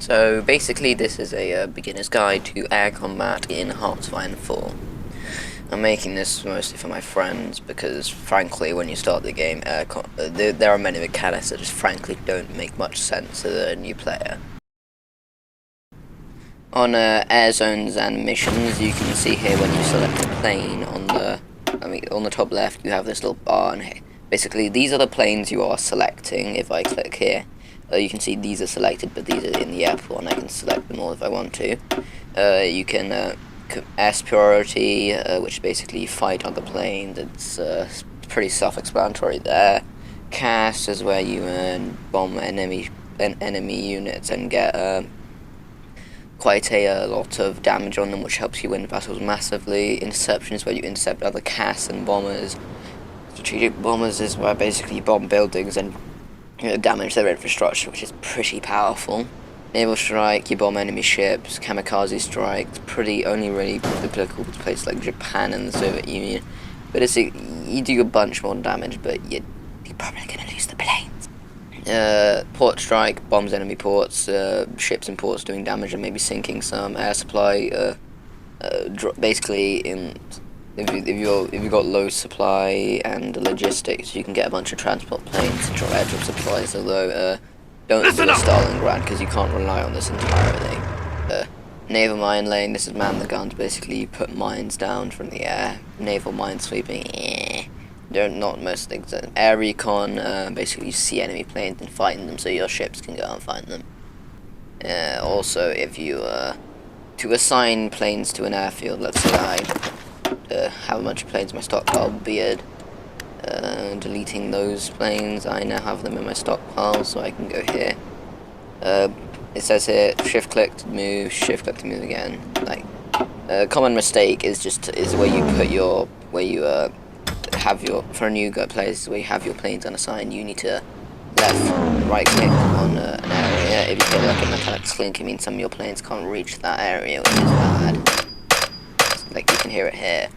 So basically this is a beginner's guide to air combat in HOI4. I'm making this mostly for my friends because frankly when you start the game there are many mechanics that just frankly don't make much sense to a new player. On air zones and missions, you can see here when you select a plane on the top left you have this little bar, and basically these are the planes you are selecting. If I click here, you can see these are selected, but these are in the airport and I can select them all if I want to. You can S priority, which basically fight other planes. It's pretty self-explanatory there. Cast is where you bomb enemy units and get quite a lot of damage on them, which helps you win battles massively. Interception is where you intercept other casts and bombers. Strategic bombers is where basically you bomb buildings and damage their infrastructure, which is pretty powerful. Naval strike, you bomb enemy ships. Kamikaze strike, it's pretty only really applicable to places like Japan and the Soviet Union. But you do a bunch more damage, but you're probably gonna lose the planes. Port strike bombs enemy ports, ships and ports doing damage and maybe sinking some. Air supply, basically if you've got low supply and logistics, you can get a bunch of transport planes to drop airdrop supplies. Although don't do the Stalingrad because you can't rely on this entirely. Naval mine lane. This is man the guns. Basically, you put mines down from the air. Naval mine sweeping. They're not most things. Air recon, basically you see enemy planes and fighting them so your ships can go and find them. Also, if you, to assign planes to an airfield, let's say I have a bunch of planes in my stockpile, beard, deleting those planes, I now have them in my stockpile, so I can go here. It says here, shift click to move, shift click to move again. Like, a common mistake is where you put for a new place where you have your planes unassigned, you need to right click on an area. If you get like a metallic clink, it means some of your planes can't reach that area, which is bad. Like you can hear it here.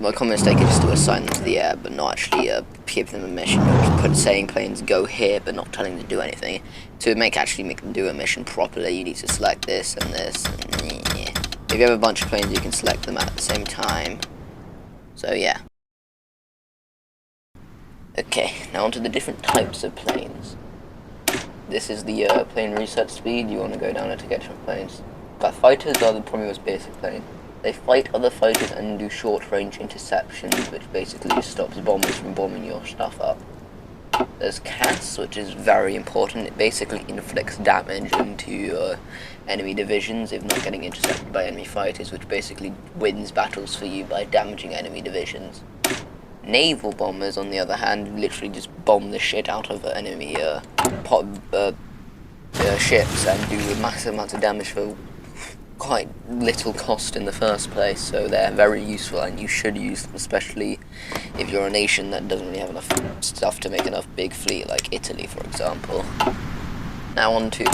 My common mistake is just to assign them to the air, but not actually give them a mission. Just saying planes go here, but not telling them to do anything. To actually make them do a mission properly, you need to select this and this. And yeah. If you have a bunch of planes, you can select them at the same time. So yeah. Okay, now onto the different types of planes. This is the plane reset speed. You want to go down it to get different planes. But fighters are probably most basic plane. They fight other fighters and do short-range interceptions, which basically just stops bombers from bombing your stuff up. There's CAS, which is very important. It basically inflicts damage into enemy divisions if not getting intercepted by enemy fighters, which basically wins battles for you by damaging enemy divisions. Naval bombers, on the other hand, literally just bomb the shit out of enemy ships and do massive amounts of damage for quite little cost in the first place, so they're very useful and you should use them, especially if you're a nation that doesn't really have enough stuff to make enough big fleet, like Italy for example. Now on to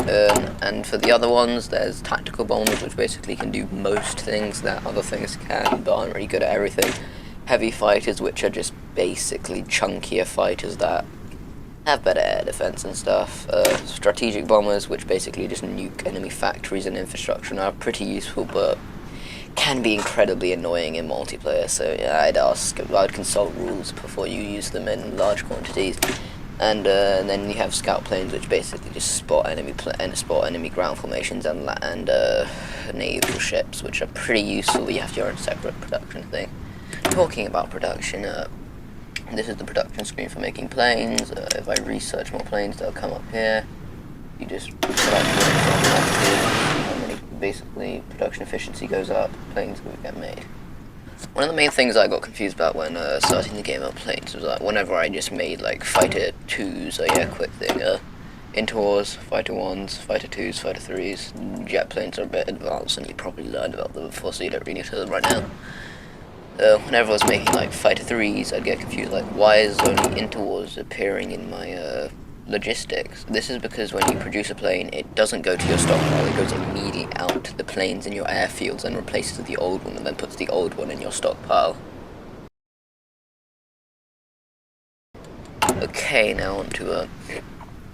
and for the other ones, there's tactical bombers, which basically can do most things that other things can, but aren't really good at everything. Heavy fighters, which are just basically chunkier fighters that have better air defense and stuff. Strategic bombers, which basically just nuke enemy factories and infrastructure, and are pretty useful, but can be incredibly annoying in multiplayer. So yeah, I'd consult rules before you use them in large quantities. And then you have scout planes, which basically just spot enemy ground formations and naval ships, which are pretty useful. But you have your own separate production thing. Talking about production, this is the production screen for making planes. If I research more planes, they'll come up here. You just basically production efficiency goes up, planes will get made. One of the main things I got confused about when starting the game of planes was that whenever I just made like fighter 2s, so yeah, quick thing, Intors, fighter 1s, fighter 2s, fighter 3s, jet planes are a bit advanced and you probably learned about them before, so you don't really need to them right now. Whenever I was making like fighter 3s, I'd get confused, like why is only interwars appearing in my logistics? This is because when you produce a plane, it doesn't go to your stockpile, it goes immediately out to the planes in your airfields and replaces the old one, and then puts the old one in your stockpile. Okay, now on to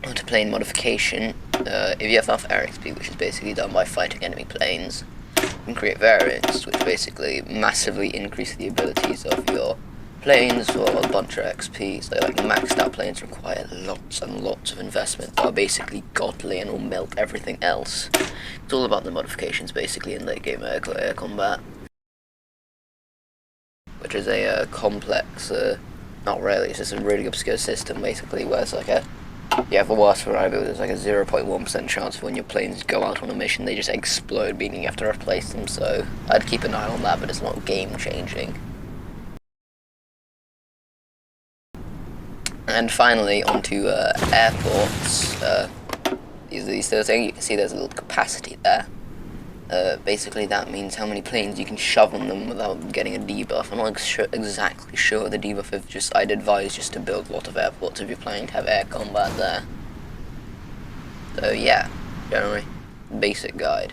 onto plane modification. If you have enough air XP, which is basically done by fighting enemy planes, you can create variants, which basically massively increase the abilities of your planes for a bunch of XP. So like maxed out planes require lots and lots of investment, but are basically godly and will melt everything else. It's all about the modifications basically in late game air combat, which is a complex, not really, it's just a really obscure system basically, where it's like you have a worst variety, there's like a 0.1% chance of when your planes go out on a mission they just explode, meaning you have to replace them, so I'd keep an eye on that, but it's not game changing. And finally, onto airports. These things, you can see there's a little capacity there. Basically that means how many planes you can shove on them without getting a debuff. I'm not exactly sure the debuff is I'd advise just to build a lot of airports if you're planning to have air combat there. So yeah, generally, basic guide.